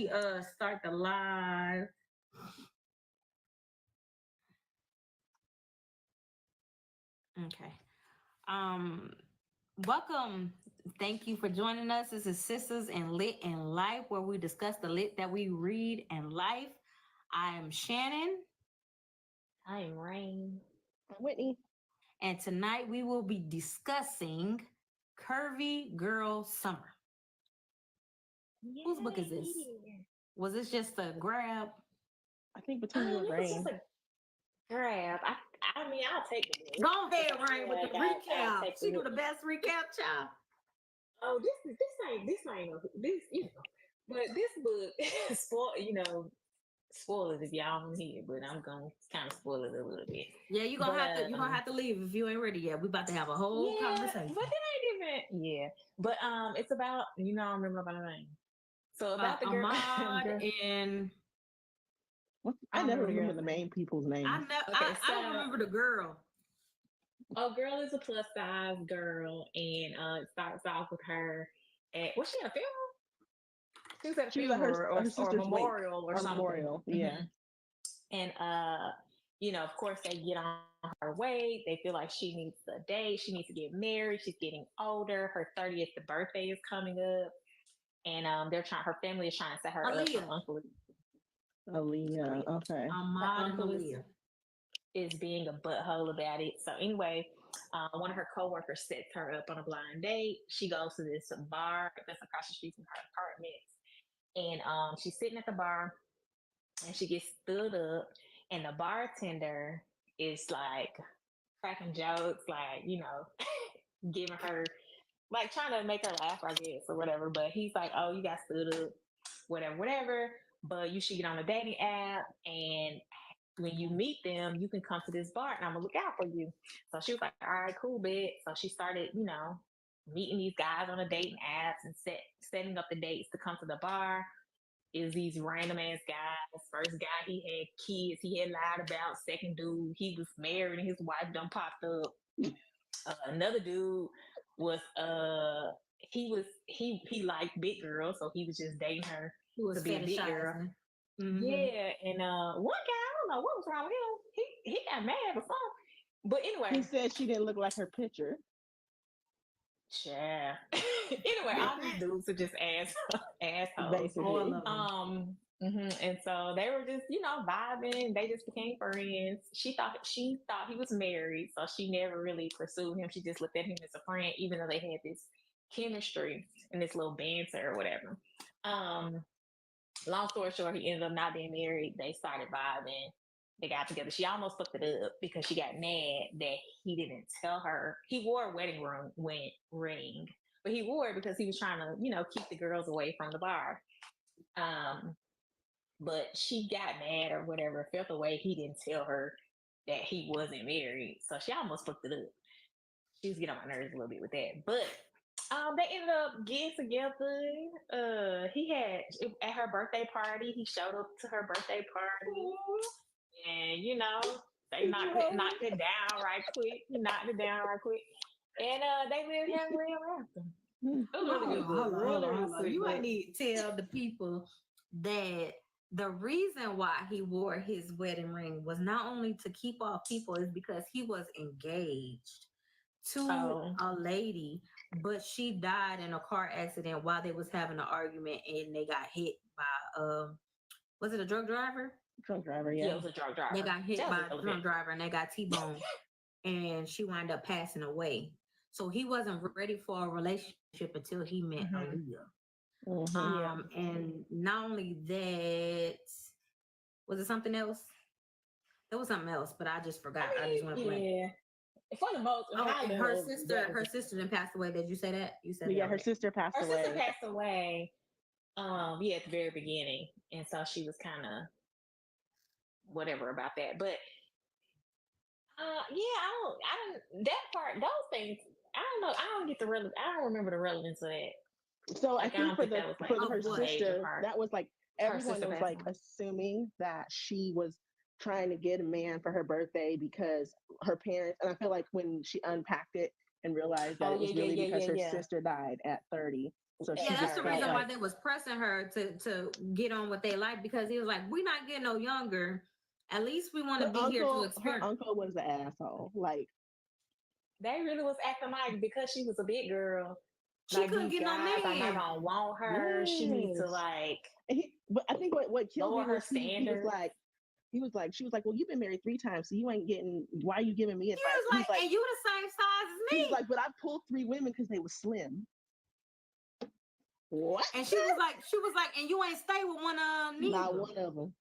me start the live. Okay. Um, welcome. Thank you for joining us. This is Sisters in Lit and Life, where we discuss the lit that we read and life. I am Shannon, I'm Rain. Whitney. and tonight we will be discussing Curvy Girl Summer. Whose book is this? Was this just a grab? I think between you and It was just Rain. a grab. I mean, I'll take it. Go ahead, Rain, with the recap. take She the do the best recap, child. Oh, this you know, but this book spoil spoilers if y'all don't hear, but I'm gonna kind of spoil it a little bit. Yeah, you're gonna have to leave if you ain't ready yet. We about to have a whole conversation. But it ain't even But it's about I don't remember about the name. So about the girl, Ahmad and I never remember the main people's names. I don't remember the girl. A girl is a plus size girl, and it starts off with her at was she at a funeral? She was at a funeral or a memorial or something. Memorial, yeah. And of course they get on her way. They feel like she needs a date. She needs to get married. She's getting older. Her 30th birthday is coming up, and her family is trying to set her up. Her uncle Aaliyah, okay. Ahmad and Aaliyah is being a butthole about it. So anyway, one of her coworkers sets her up on a blind date. She goes to this bar that's across the street from her apartment, and she's sitting at the bar, and she gets stood up, and the bartender is like cracking jokes, like giving her like trying to make her laugh, I guess, or whatever. But he's like, "Oh, you got stood up, whatever. But you should get on a dating app, and when you meet them, you can come to this bar and I'm gonna look out for you." So she was like, "All right, cool, bet." So she started, meeting these guys on the dating apps and setting up the dates to come to the bar. Is these random ass guys. First guy, he had kids, he had lied about. Second dude, he was married and his wife done popped up. Another dude was he liked big girls, so he was just dating her to be a big girl. Mm-hmm. Yeah, and one guy, I don't know what was wrong with him. He got mad or something. But anyway, he said she didn't look like her picture. Yeah. Anyway, all these dudes are just assholes. Basically. And so they were just, vibing. They just became friends. She thought he was married, so she never really pursued him. She just looked at him as a friend, even though they had this chemistry and this little banter or whatever. Long story short, he ended up not being married. They started vibing. They got together. She almost fucked it up because she got mad that he didn't tell her. He wore a wedding ring, but he wore it because he was trying to, keep the girls away from the bar. But she got mad or whatever, felt the way he didn't tell her that he wasn't married. So she almost fucked it up. She was getting on my nerves a little bit with that. But they ended up getting together. He had at her birthday party. He showed up to her birthday party, and they knocked it down right quick. He knocked it down right quick, and they lived happily ever after. Hold on. You might need to tell the people that the reason why he wore his wedding ring was not only to keep off people, is because he was engaged to a lady, but she died in a car accident while they was having an argument, and they got hit by was it a drug driver? Drunk driver, yeah. Yeah, it was a drunk driver. They got hit by a drunk driver and they got T-boned, and she wound up passing away. So he wasn't ready for a relationship until he met Aaliyah. And not only that, was it something else? There was something else, but I just forgot. I just want to play. Yeah. For the most, her sister then passed away. Did you say that? You said her sister passed away. Her sister passed away. At the very beginning, and so she was kind of whatever about that. But I don't that part, those things. I don't know. I don't remember the relevance of that. So I think for her sister, that was like everyone was like assuming that she was trying to get a man for her birthday because her parents, and I feel like when she unpacked it and realized that it was really because her sister died at 30, So yeah, that's the reason why they was pressing her to get on what they like, because he was like, we're not getting no younger. At least we want to be here to experience. Her uncle was an asshole. Like, they really was acting like because she was a big girl, she like couldn't these get no guys are not man. gonna want her. Yes. She needs to like. But I think what killed lower me her was he was like, she was like, well, you've been married 3 times, so you ain't getting. Why are you giving me advice? He was like, and you the same size as me. He was like, but I pulled 3 women because they were slim. What? And she was like, and you ain't stay with one of them. Not one of them.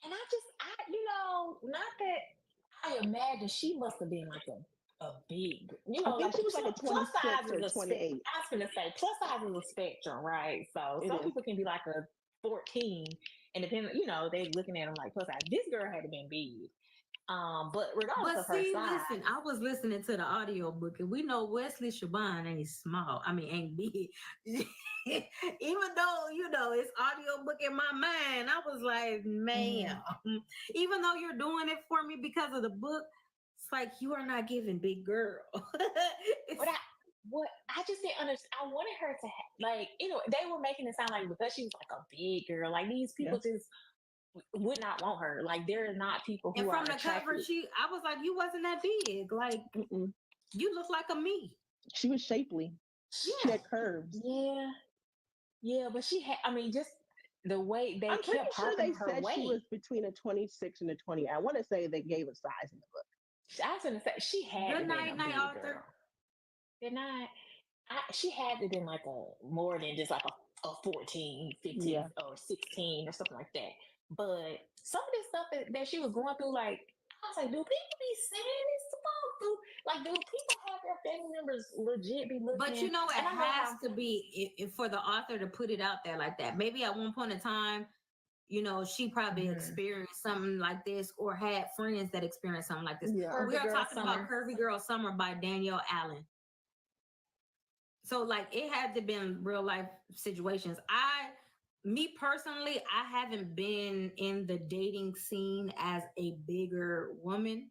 And not that I imagine she must have been like a big, I think she was like a 26 or 28. I was gonna say plus size is a spectrum, right? So some people can be like a 14, and depending, they're looking at them like plus size. This girl had to been big. But regardless of her size, listen, I was listening to the audio book, and we know Wesley Shaban ain't small. I mean, ain't big. Even though it's audio book in my mind, I was like, man, even though you're doing it for me because of the book, it's like you are not giving big girl. But I just didn't understand. I wanted her to they were making it sound like because she was like a big girl, like these people just would not want her. Like there are not people who are attracted. And from the cover, I was like, you wasn't that big. Like you look like a me. She was shapely. Yeah. She had curves. Yeah, but she had. I mean, just the way they kept her weight. She was between a 26 and a 20. I want to say they gave a size in the book. I was gonna say she had. Good night, Arthur. Good night. She had to been like a more than just like a 14, 15, or 16 or something like that. But some of this stuff that she was going through, like I was like, do people be saying this supposed to? Like, do people have their family members legit be looking? But it has to be if for the author to put it out there like that. Maybe at one point in time, she probably experienced something like this or had friends that experienced something like this. Yeah. We are talking about Curvy Girl Summer by Danielle Allen. So like it had to been real life situations. Me personally, I haven't been in the dating scene as a bigger woman.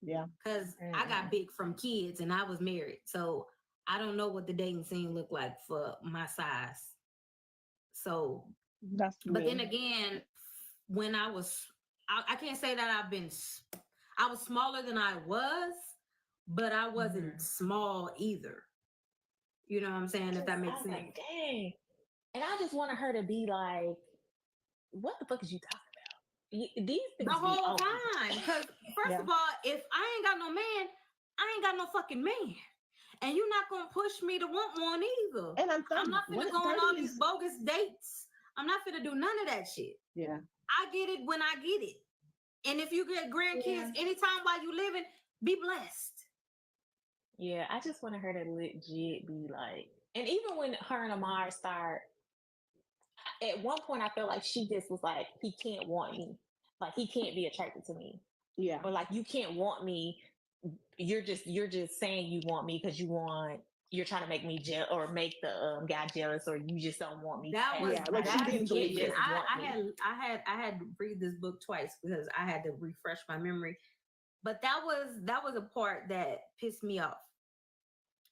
Yeah. Because I got big from kids and I was married. So I don't know what the dating scene looked like for my size. So but then again, when I can't say that I was smaller than I was, but I wasn't small either. You know what I'm saying? If that makes sense. Like, dang. And I just wanted her to be like, what the fuck is you talking about? These things the whole time. Because first of all, if I ain't got no man, I ain't got no fucking man. And you're not going to push me to want one either. And I'm not going to go on all these bogus dates. I'm not going to do none of that shit. Yeah. I get it when I get it. And if you get grandkids anytime while you living, be blessed. Yeah, I just wanted her to legit be like, and even when her and Amar start, at one point I felt like she just was like, he can't want me. Like he can't be attracted to me. Yeah. Or like you can't want me. You're just saying you want me because you're trying to make me or make the guy jealous, or you just don't want me. That was like she didn't believe it. I had to read this book twice because I had to refresh my memory. But that was a part that pissed me off.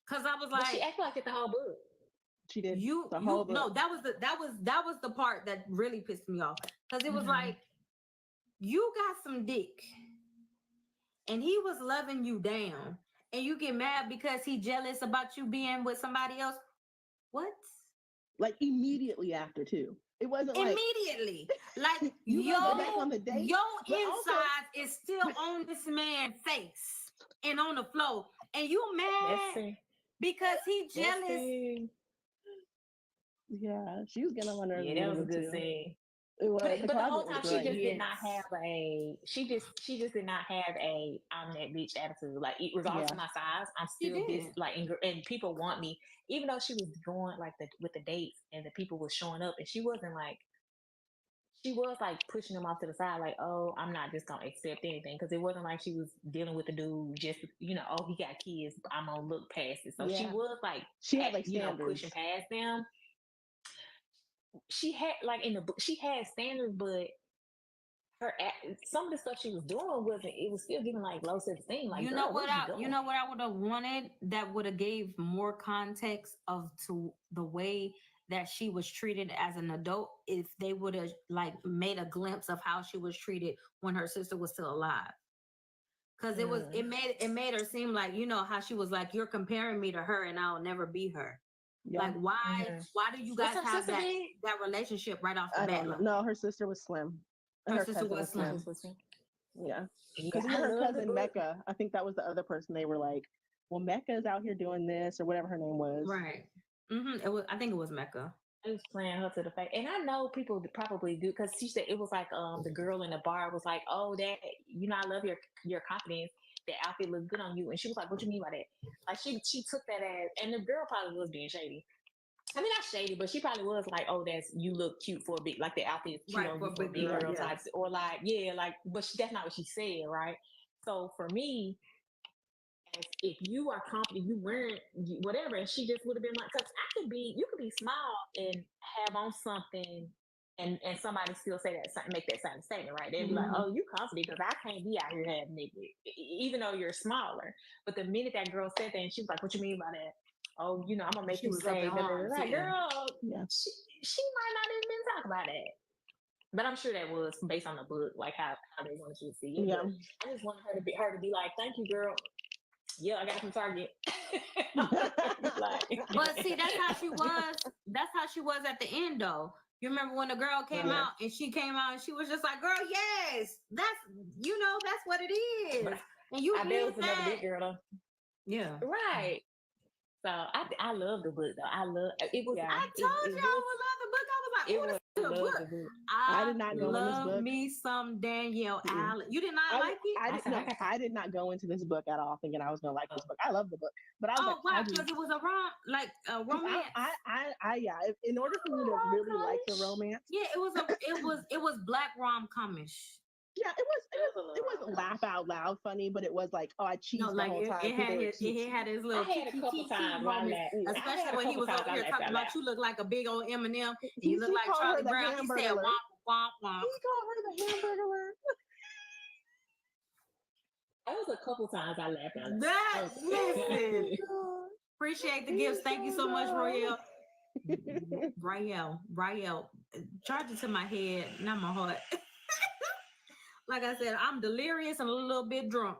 Cause I was like, but she acted like it the whole book. She did. Book. No, that was the part that really pissed me off. Cause it was like, you got some dick, and he was loving you down, and you get mad because he jealous about you being with somebody else. What? Like immediately after too. It wasn't immediately. Like your insides is still on this man's face and on the floor, and you mad because he jealous. Yeah, she was getting on her. Yeah, that was a good scene. But the whole time she just did not have she just did not have a I'm that bitch attitude. Like regardless of my size, I'm still this like and people want me. Even though she was going like with the dates and the people were showing up, and she was like pushing them off to the side, like, oh, I'm not just gonna accept anything, because it wasn't like she was dealing with the dude just oh, he got kids, I'm gonna look past it. So she was like she had like pushing past them. She had like in the book, she had standards, but some of the stuff she was doing wasn't. It was still giving like low self-esteem. Like, girl, what are you doing? You know what I would have wanted that would have gave more context of to the way that she was treated as an adult if they would have like made a glimpse of how she was treated when her sister was still alive. Because it made her seem like, you know, how she was like, you're comparing me to her and I'll never be her. Yeah. Like why do you guys have that relationship right off the bat? No, her sister was slim. Her sister was slim. Yeah. Because her cousin Mecca, I think that was the other person. They were like, well, Mecca's out here doing this or whatever her name was. Right. I think it was Mecca. I was playing her to the face. And I know people probably do because she said it was like the girl in the bar was like, oh, that, you know, I love your confidence. That outfit looks good on you. And she was like, what you mean by that? Like she took that as, and the girl probably was being shady. I mean, not shady, but she probably was like, oh, you look cute for a big, like the outfit is cute on you for a big girl types. Or like, yeah, like, but that's not what she said, right? So for me, if you are confident, you wearing whatever, and she just would have been like, because you could be small and have on something, and somebody still say that, make that same statement, right? They'd be like, oh, you confident because I can't be out here half naked, even though you're smaller. But the minute that girl said that, and she was like, what you mean by that? Oh, you know, I'm gonna make you say, like, girl, she might not even been talking about that. But I'm sure that was based on the book, like how they wanted you to see it. Yeah. I just wanted her to be like, thank you, girl. Yeah, I got from Target. But see, that's how she was. That's how she was at the end, though. You remember when the girl came out and she came out and she was just like, "Girl, yes, that's what it is." But and you, I bet it was another big girl, though. Yeah, right. So I love the book though. I love it. Was I told you I would love the book. I was like, "Oh, this is a good book." I did not go in this book. Me some Danielle Allen. You did not like it? I did not go into this book at all thinking I was gonna like this book. I love the book, but I was why? Because it was a romance. In order for me to really like the romance, it was black rom-comish. Yeah, it wasn't laugh out loud funny, but it was like, oh, I cheesed the whole time. It had his little moment, especially when he was over here talking about you look like a big old M&M. You look like Charlie Brown. He said womp womp womp. He called her the hamburger. That was a couple times I laughed at that. Listen, appreciate the gifts. Thank you so much, Royale. Royale, charge it to my head, not my heart. Like I said, I'm delirious and a little bit drunk.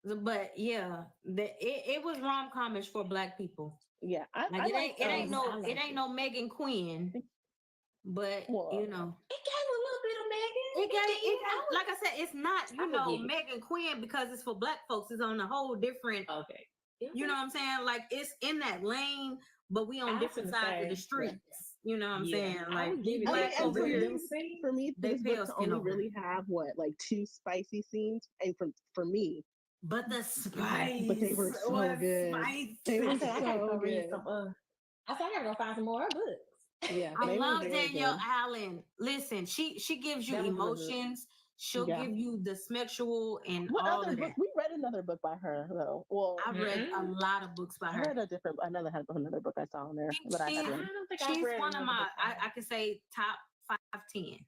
But yeah, it was rom-comish for black people. Yeah, it ain't no Megan Quinn, but you know, it gave a little bit of Megan. Like I said, it's not Megan Quinn because it's for black folks. It's on a whole different. Okay. You know what I'm saying? Like it's in that lane, but we on different sides of the streets. You know what I'm saying? Like for me, this book only really have like 2 spicy scenes, and for me. But the spice, but they were so good. They were so good. I thought I gotta go find some more books. Yeah, I love Danielle Allen. Listen, she gives you emotions. She'll give you the sexual and all of that. We read another book by her though. Well, I've read a lot of books by her. I read another book I saw on there. She's one of my I could say top 5-10.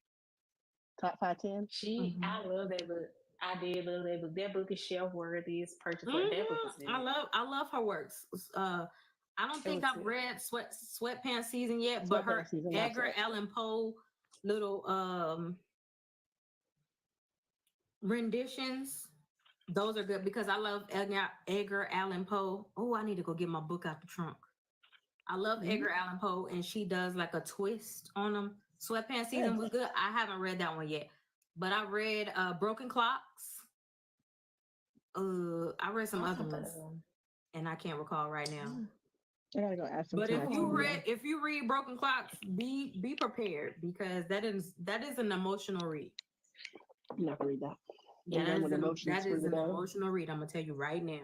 Top 5-10. I love that book. I did love that book. That book is shelf worthy. It's purchased. That book is good. I love her works. I don't think I've read Sweatpants Season yet, but her Edgar Allan Poe little renditions, those are good because I love Edgar Allan Poe. Oh, I need to go get my book out the trunk. I love Edgar Allan Poe, and she does like a twist on them. Sweatpants Season was good. I haven't read that one yet, but I read Broken Clocks. I read some other ones, and I can't recall right now. I gotta go ask them. But if you read Broken Clocks, be prepared because that is an emotional read. I'm not gonna read that. Yeah, that is an emotional read. I'm gonna tell you right now.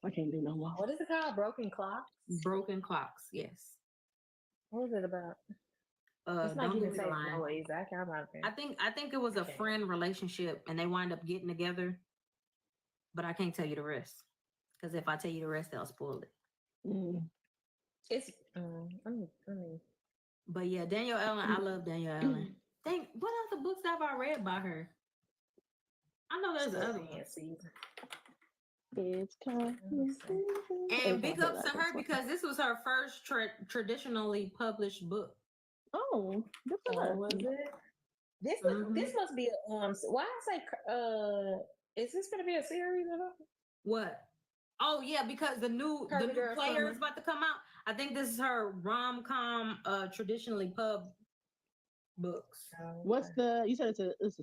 I can't do no more. What is it called? Broken Clocks? Broken Clocks, yes. What is it about? Don't get me lying. I think it was a friend relationship and they wind up getting together. But I can't tell you the rest. Because if I tell you the rest, they'll spoil it. It's but yeah, Danielle Allen, I love Danielle Allen. Think what other books have I read by her? I know there's other ones. Season. It's coming. And big ups to her because this was her first traditionally published book. Oh, good for her. Was it? This must be a why I say is this gonna be a series or not? What? Oh yeah, because the new player is about to come out. I think this is her rom-com traditionally pub books. What's the you said it's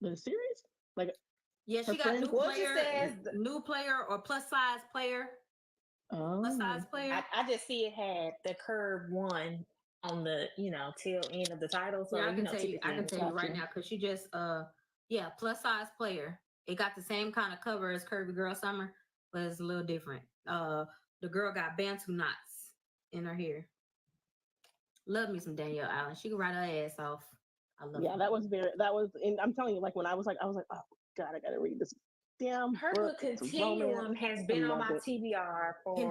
the series? Like yeah, she got new player or plus size player. Oh. Plus size player. I just see it had the curve one on the tail end of the title. So yeah, I can tell you right now because she just plus size player. It got the same kind of cover as Curvy Girl Summer, but it's a little different. The girl got Bantu knots in her hair. Love me some Danielle Allen. She can write her ass off. I love her. That was and I'm telling you, like when I was like, oh God, I gotta read this. Damn, her book Continuum has been on my TBR for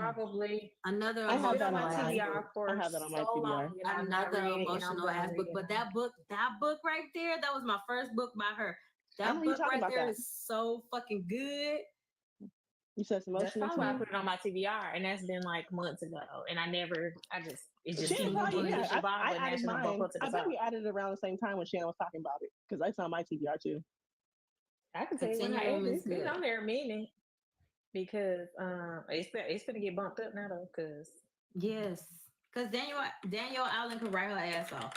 probably another. I have that on my TBR for I have that on my TBR. Another emotional ass book, but that book right there, that was my first book by her. That book right there is so fucking good. You said some emotional. That's why I put it on my TBR, and that's been like months ago. And it just I bet we added it around the same time when Shannon was talking about it because I saw my TBR too. I can tell you when it's been on there a minute because it's gonna get bumped up now though. Because Danielle Allen can write her ass off.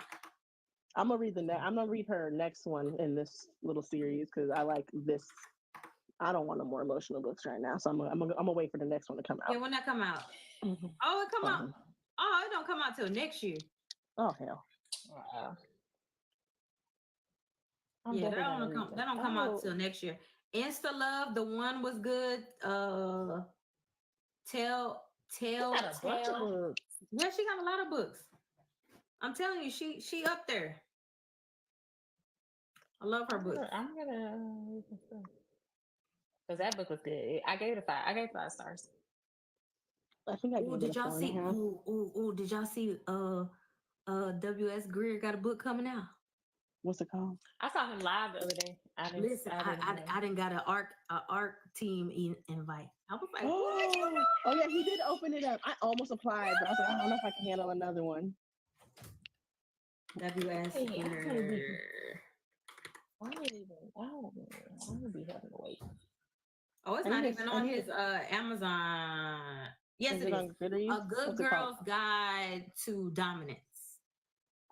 I'm gonna read her next one in this little series because I like this. I don't want no more emotional books right now, so I'm gonna wait for the next one to come out. Yeah, when that come out? Mm-hmm. Oh, it come out. Oh, it don't come out till next year. Oh hell! Wow. That don't come out till next year. Insta Love, the one was good. Tell. Yeah, she got a lot of books. I'm telling you, she up there. I love her books. I'm gonna because that book was good. I gave it 5. I gave 5 stars. I think I gave it a 4.5. Did y'all see? W.S. Greer got a book coming out. What's it called? I saw him live the other day. I didn't got an ARC team invite. I was like, oh yeah, he did open it up. I almost applied, but I was like, I don't know if I can handle another one. W.S. Greer. Why would be having to wait? Oh, it's not even on his Amazon. Yes, it is. A Good Girl's Guide to Dominance.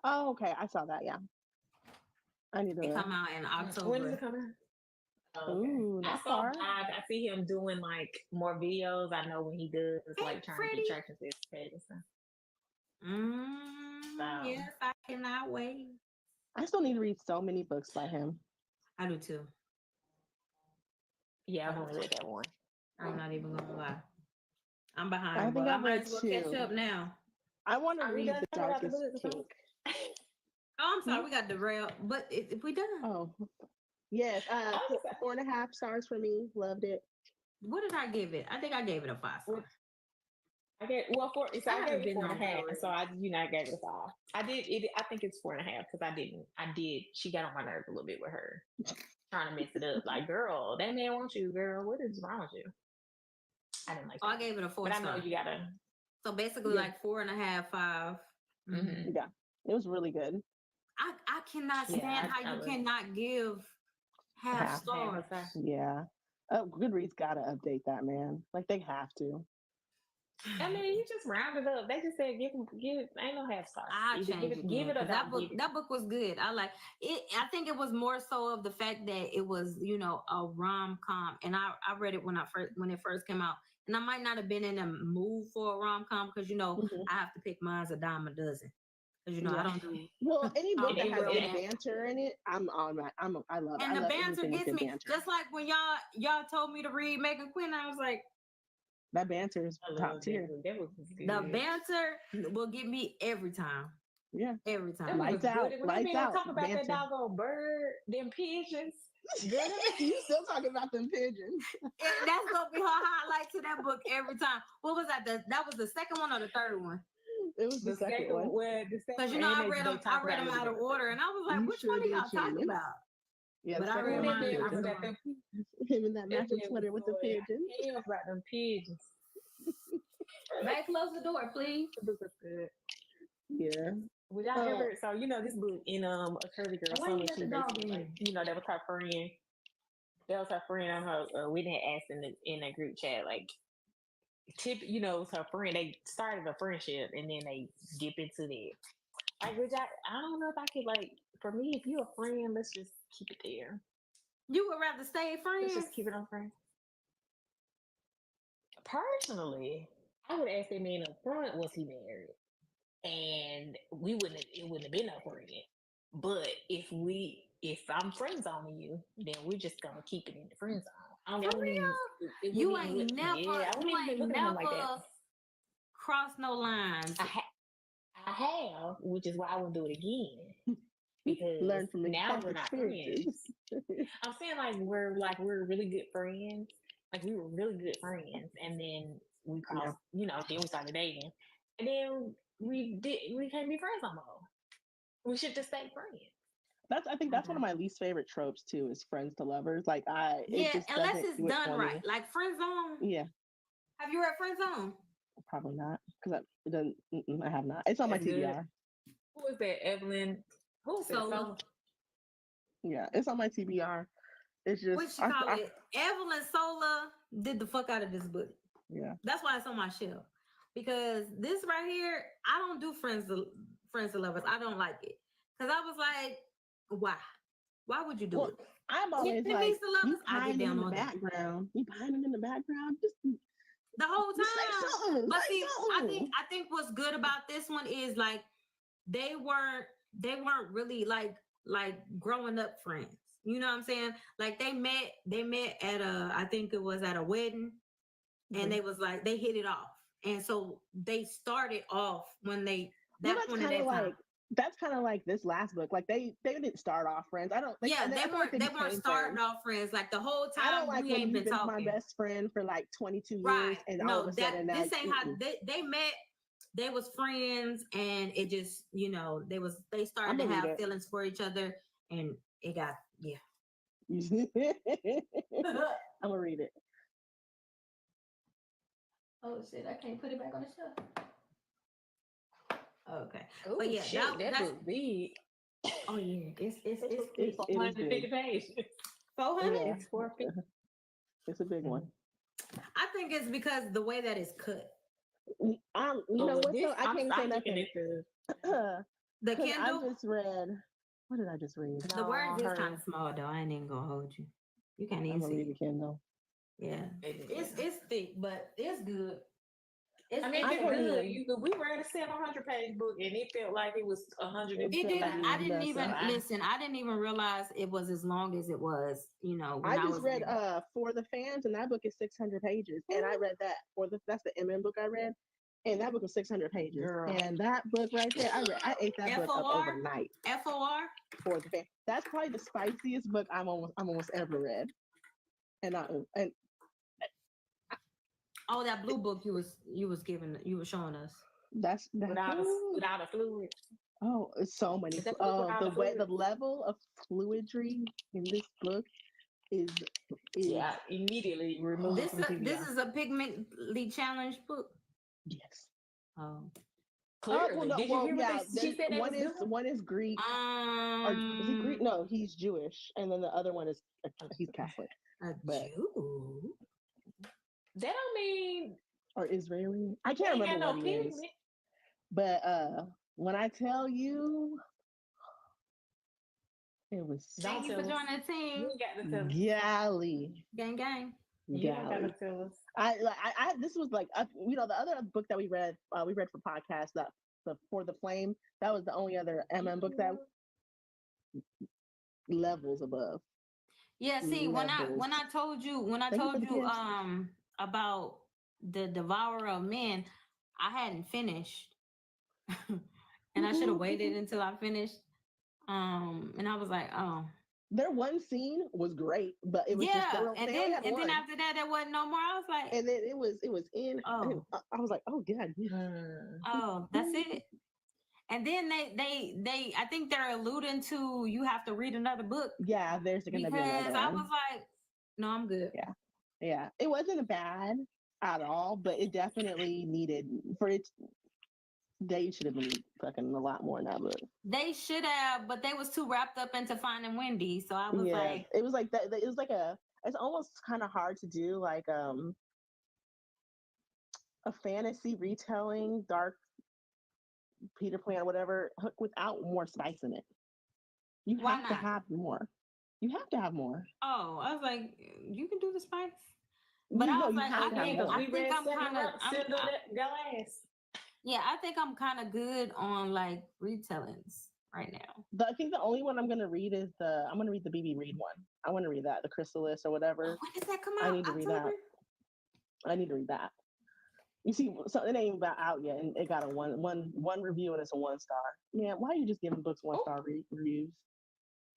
Oh, okay. I saw that. Yeah. I need to. It come out in October. When is it coming? Ooh, I saw live. I see him doing like more videos. I know when he does like trying to get traction to his page and stuff. Yes, I cannot wait. I still need to read so many books by him. I do too. Yeah, I've only read that one. I'm not even gonna lie. I'm behind. I think I might as well catch up now. I want to read The Darkest Pink. Oh, I'm sorry, we got derailed. But if we done. Oh, yes. 4.5 stars for me. Loved it. What did I give it? I think I gave it a 5 star. I gave it 4.5. So I gave it a 5. I did it. I think it's 4.5 because I did. She got on my nerves a little bit with her trying to mess it up. Like, girl, that man wants you, girl. What is wrong with you? I didn't like that. I gave it a 4 star. But I know you gotta. So basically, like 4.5, 5. Mm-hmm. Yeah, it was really good. I cannot stand how you cannot give half stars. Yeah. Goodread's gotta update that, man. Like they have to. I mean, you just round it up. They just said give ain't no half stars. Give it a that book was good. I like it. I think it was more so of the fact that it was, a rom-com, and I read it when it first came out, and I might not have been in a mood for a rom-com because I have to pick mine a dime a dozen. Because I don't do well. Any book that has any banter in it, I love it. And the banter gets me. Just like when y'all told me to read Megan Quinn, I was like, that banter is top tier. The banter will get me every time. Yeah, every time. Lights out. Lights out. Talk about that doggone bird, them pigeons. You still talking about them pigeons? That's gonna be her highlight to that book every time. What was that? That was the second one or the third one? It was the second one. Because I read them out of order, and I was like, which one are y'all talking about? Yeah, but I read mine. Him in that matching sweater with the pigeons. He was like them pigeons. Back, close the door, please. The book was good. Yeah. Would y'all ever? So this book in a curvy girl. She basically, that was her friend. That was her friend on her. We didn't ask in a group chat like. It was her friend. They started a friendship and then they dip into that. Like, I don't know if I could for me, if you're a friend, let's just keep it there. You would rather stay friends? Let's just keep it on friends. Personally, I would ask that man up front, was he married? And it wouldn't have been no friend. But if I'm friend zoning you, then we're just gonna keep it in the friend zone. You ain't never cross no lines. I have, which is why I won't do it again. Because learn from now we're not friends. I'm saying we're really good friends. Like we were really good friends, and then we crossed, then we started dating, and then we can't be friends no more. We should just stay friends. I think that's one of my least favorite tropes too, is friends to lovers. Unless it's done right. Like friend zone. Yeah. Have you read Friend Zone? Probably not, because it doesn't. I have not. It's on my TBR. Who is that? Evelyn. Who's that? Yeah, it's on my TBR. It's just what you call it. Evelyn Sola did the fuck out of this book. Yeah, that's why it's on my shelf. Because this right here, I don't do friends to lovers. I don't like it. Because I was like, why? Why would you do it? I'm always like, you behind him in the background. You behind him in the background. Just the whole time. But see, I think what's good about this one is like they weren't really like growing up friends. You know what I'm saying? Like they met at I think it was at a wedding, and they was like they hit it off. And so they started off when that's kind of like this last book. Like they didn't start off friends. They weren't starting off friends. Like the whole time I don't like we ain't been talking. My best friend for like 22 years, and all of a sudden this ain't how they met. They was friends, and it just they started to have feelings for each other, and it got I'm gonna read it. Oh shit! I can't put it back on the shelf. Okay. Ooh, but yeah, shit, that's big. Oh yeah, it's 450 pages. 400? Yeah. It's 450. It's a big one. I think it's because the way that it's cut. You know what? So I can't say nothing. The Kindle. I just read. What did I just read? The words is kind of small though. I ain't even gonna hold you. You can't even see the Kindle. Yeah, it's thick, but it's good. It's good. We read a 700-page book, and it felt like it was 100. It didn't. I didn't even listen. I didn't even realize it was as long as it was. I just read For the Fans, and that book is 600 pages, and I read that that's the MM book I read, and that book was 600 pages. Girl. And that book right there, I ate that book up overnight. FOR For the Fans. That's probably the spiciest book I'm almost ever read, and oh, that blue book you were showing us. That's without a fluid. Oh, it's so many. The level of fluidry in this book is immediately removed. This is a pigmently challenged book. Yes. Oh. Clearly. Did you hear what she said? One is Greek. Or is he Greek? No, he's Jewish, and then the other one is he's Catholic. Jew. That don't mean or Israeli. I can't remember what he is. But when I tell you, it was. Thank you for joining the team. Galley. Gang gang. You don't gotta tell us. I this was like the other book that we read for podcast, that the For the Flame, that was the only other MM book that levels above. Yeah, see, when I told you about the Devourer of Men, I hadn't finished. And I should have waited until I finished. And I was like, oh, Their one scene was great, but it was just Yeah, and they only then had and one. then after that, there wasn't no more. I was like, And then it was in. oh, I was like, oh god, oh, that's it. And then they I think they're alluding to you have to read another book yeah. There's gonna be because another I one. was like, no, I'm good. Yeah, yeah. It wasn't bad at all, but it definitely needed for it. They should have been fucking a lot more in that book. They should have, but they was too wrapped up into finding Wendy. So I was Yeah, like, it was like that. It was like a. It's almost kind of hard to do, like a fantasy retelling, dark Peter Pan, whatever, without more spice in it. You why have to not? have more. You have to have more. Oh, I was like, you can do the spice. But You I know, was you like, have to have more. we read I'm kind of, Glass. yeah, I think I'm kind of good on like retellings right now. I think the only one I'm gonna read is I'm gonna read the BB Reed one. I want to read that, the Chrysalis or Oh, whatever. when does that come I out? need to read that. October? I need to read that. You see, so it ain't about out yet, and it got a one review and it's a 1 star. Yeah, why are you just giving books 1 star reviews?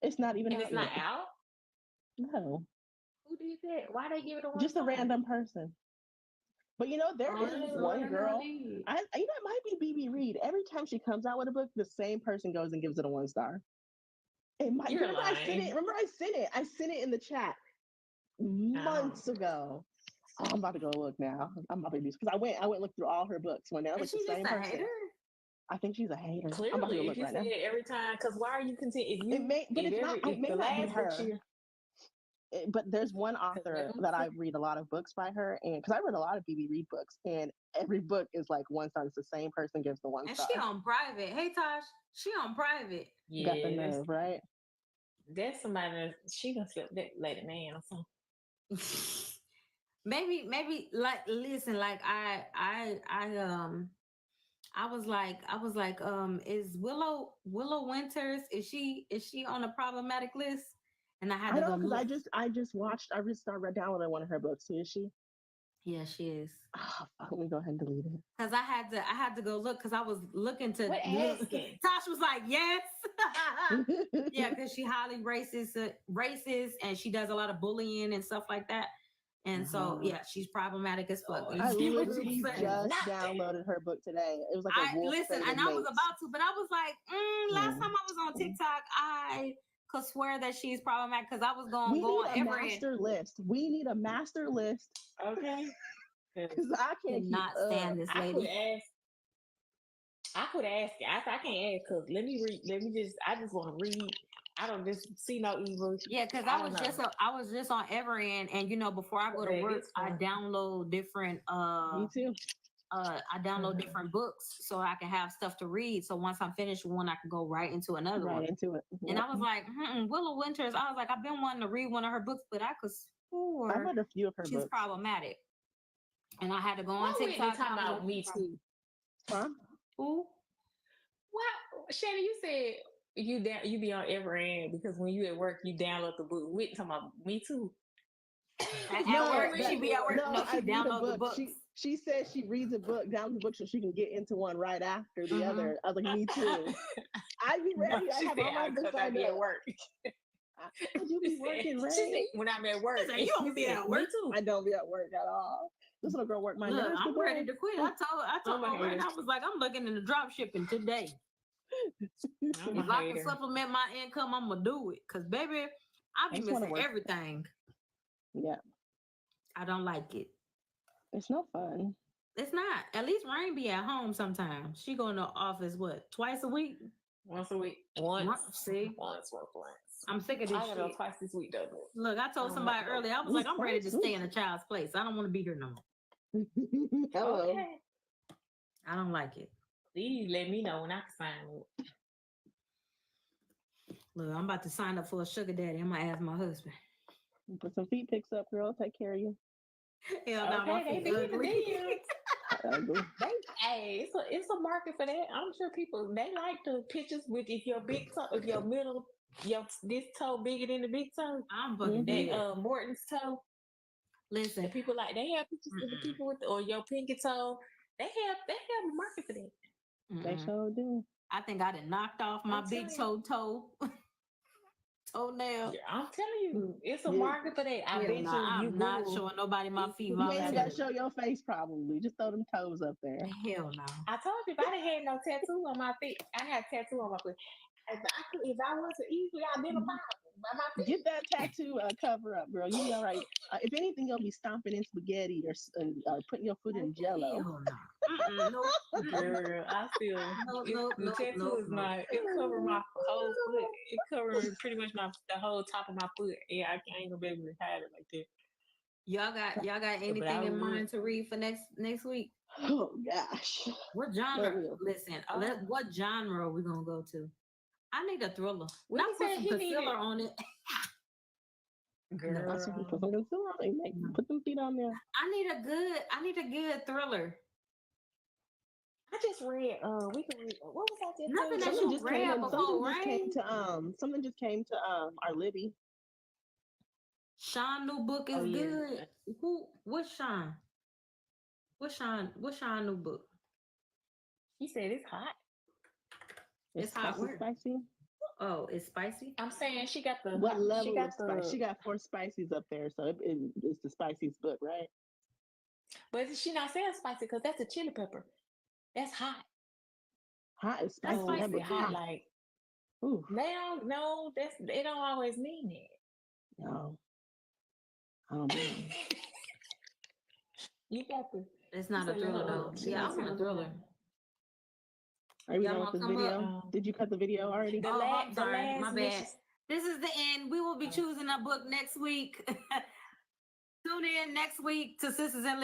It's not even. And it's not out. No. Who did that? Why they give it a 1 Just a star? random person. But you know, there is one girl. It might be BB Reed. Every time she comes out with a book, the same person goes and gives it a 1 star. It might. You're lying. I sent it in the chat months ago. Oh, I'm about to go look now. I'm about to do because I went and looked through all her books when they was the same person. Hater? I think she's a hater. Clearly, I'm about to go look if you right say now. it every time, because why are you continuing? It may not be her. But there's one author that I read a lot of books by her, and because I read a lot of BB Reed books, and every book is like 1 star. It's the same person gives the 1 star. And she on private. Hey Tosh, she on private. You got the nerve, right? That's somebody. She gonna slip that lady man or something. maybe like listen, like I was like, is Willow Winters, is she on a problematic list? And I had to go because look. I just started downloading one of her books. Who is she? Yeah, she is. Oh, let me go ahead and delete it. Because I had to go look because I was looking to asking. Tosh was like, yes. Yeah, because she highly racist and she does a lot of bullying and stuff like that. And so, yeah, she's problematic as fuck. I literally just downloaded her book today. It was like I was about to, but I was like, last time I was on TikTok, I could swear that she's problematic because I was going to go on every master list. We need a master list. Okay. Because I cannot stand this lady. I could ask. I can't ask because I just want to read. I don't just see no evil. Yeah, because I was just on Everend, and you know, before I go to work, I download different. Me too. I download different books so I can have stuff to read. So once I'm finished with one, I can go right into another one. Into it. And I was like, Willow Winters. I was like, I've been wanting to read one of her books, but I could swear I read a few of her books. She's problematic. And I had to go on TikTok. Talking about Me Too. Huh? Who? Well, Shannon, you said you be on Everend because when you at work you download the book. We talking about Me Too. At work, she be at work. No, she download the book. She says she reads a book, downloads the book so she can get into one right after the other. I was like, me too. I be ready. I have all my books I be at work. You be working, right? When I'm at work, you don't be at work too. I don't be at work at all. This little girl work my nerves. I'm ready to quit. I told my friend, I was like, I'm looking into drop shipping today. If I can supplement my income, I'm gonna do it. Cause baby, I be missing everything. Yeah. I don't like it. It's no fun. It's not. At least Rain be at home sometimes. She go in the office twice a week? Once a week. Once. I'm sick of this shit. I gotta go twice this week though. Look, I told somebody earlier, I was like, I'm ready to stay in a child's place. I don't want to be here no more. Hello. Okay. I don't like it. Please let me know when I can sign up. Look, I'm about to sign up for a sugar daddy. I'm gonna ask my husband. Put some feet pics up, girl. Take care of you. Hell no, my feet ugly. Hey, it's a market for that. I'm sure people they like the pictures with if your big toe, if your middle, this toe bigger than the big toe. I'm fucking dead. Morton's toe. Listen, and people like they have pictures of the people with or your pinky toe. They have a market for that. They sure do. I think I done knocked off my big toe Oh now. Yeah, I'm telling you, it's a Yeah. market for that. I Hell bet nah, you I'm not Google. showing nobody my feet You ain't even gotta voluntarily. show your face probably. Just throw them toes up there. Hell no. I told you if I didn't have no tattoo on my feet, I had tattoo on my foot. If I wasn't easily identifiable by my feet, Get that tattoo cover up, girl. You be all right. If anything, you'll be stomping in spaghetti or putting your foot in jello. Hell no. No. girl, I feel the tattoo is it covered my whole foot. It covered pretty much the whole top of my foot. Yeah, I ain't gonna be able to hide it like that. Y'all got But I anything in would. mind to read for next week? Oh gosh. What But genre? we'll- Listen, Oh, what genre are we gonna go to? I need a thriller. what Not he put said some he concealer needed, on it. girl. Put some concealer on it. Put them feet on there. I need a good thriller. I just read. We can read. What was I just Nothing that telling Something you just came read in. before, right? Something just came to our Libby. Sean new book Oh is yeah, good. What's Sean? What's Sean new book? he said it's hot. It's hot where? Spicy. Oh, it's spicy. I'm saying she got the. What She level got of spice? the. She got 4 spices up there, so it's the spiciest book, right? But she not saying spicy because that's a chili pepper. That's hot. Hot is That's spicy. So That spicy book hot too. like Ooh, now. No, they don't always mean no. I don't that. know. You got to. It's You not a said let thriller her though. up. She Yeah, I gonna want a tell thriller. us. Are we Y'all done with wanna this come up? video? Did you cut the video already? The Oh, I'm sorry. last My bad. mission. This is the end. We will be choosing a book next week. Tune in next week to Sisters in